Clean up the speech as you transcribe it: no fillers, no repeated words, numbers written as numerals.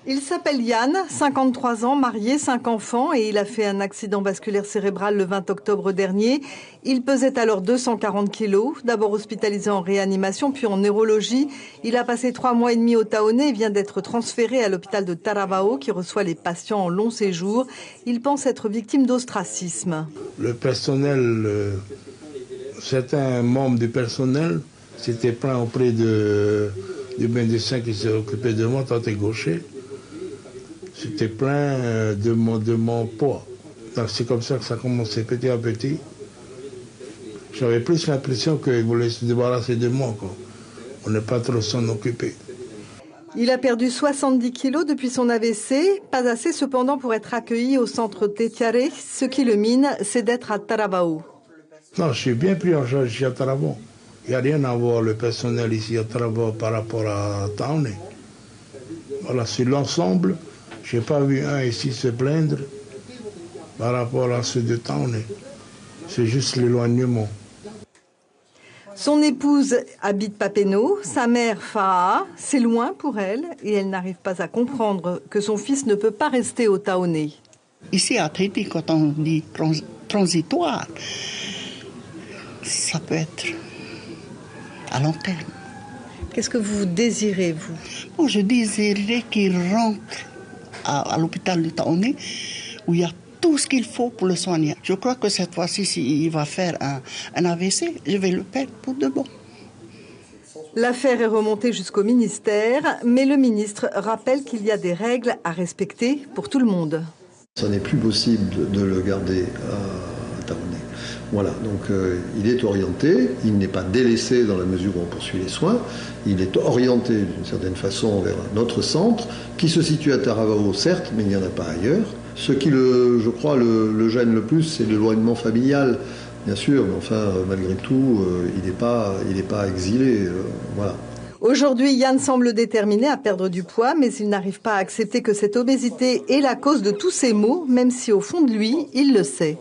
Il s'appelle Yann, 53 ans, marié, 5 enfants et il a fait un accident vasculaire cérébral le 20 octobre dernier. Il pesait alors 240 kilos, d'abord hospitalisé en réanimation puis en neurologie. Il a passé 3 mois et demi au Taonais et vient d'être transféré à l'hôpital de Taravao qui reçoit les patients en long séjour. Il pense être victime d'ostracisme. Le personnel, certains membres du personnel s'étaient plaints auprès du médecin qui s'est occupé de moi, tant et gaucher. C'était plein de mon poids. Donc c'est comme ça que ça a commencé petit à petit. J'avais plus l'impression qu'ils voulaient se débarrasser de moi, quoi. On n'est pas trop s'en occuper. Il a perdu 70 kilos depuis son AVC, pas assez cependant pour être accueilli au centre Tetiare. Ce qui le mine, c'est d'être à Taravao. Non, je suis bien pris en charge ici à Taravao. Il n'y a rien à voir le personnel ici à Taravao par rapport à Taonais. Voilà, sur l'ensemble, je n'ai pas vu un ici se plaindre par rapport à ceux de Taonais. C'est juste l'éloignement. Son épouse habite Papeno, sa mère Fa'a, c'est loin pour elle et elle n'arrive pas à comprendre que son fils ne peut pas rester au Taonais. Ici à Tahiti, quand on dit transitoire, ça peut être à long terme. Qu'est-ce que vous désirez, vous? Bon, je désirerais qu'il rentre à l'hôpital de Taonais où il y a tout ce qu'il faut pour le soigner. Je crois que cette fois-ci, s'il va faire un AVC, je vais le perdre pour de bon. L'affaire est remontée jusqu'au ministère, mais le ministre rappelle qu'il y a des règles à respecter pour tout le monde. Ça n'est plus possible de le garder à Taonais. Voilà, donc il est orienté, il n'est pas délaissé dans la mesure où on poursuit les soins, il est orienté d'une certaine façon vers notre centre, qui se situe à Taravao, certes, mais il n'y en a pas ailleurs. Ce qui, je crois, le gêne le plus, c'est l'éloignement familial, bien sûr, mais enfin, malgré tout, il n'est pas exilé, voilà. Aujourd'hui, Yann semble déterminé à perdre du poids, mais il n'arrive pas à accepter que cette obésité est la cause de tous ses maux, même si au fond de lui, il le sait.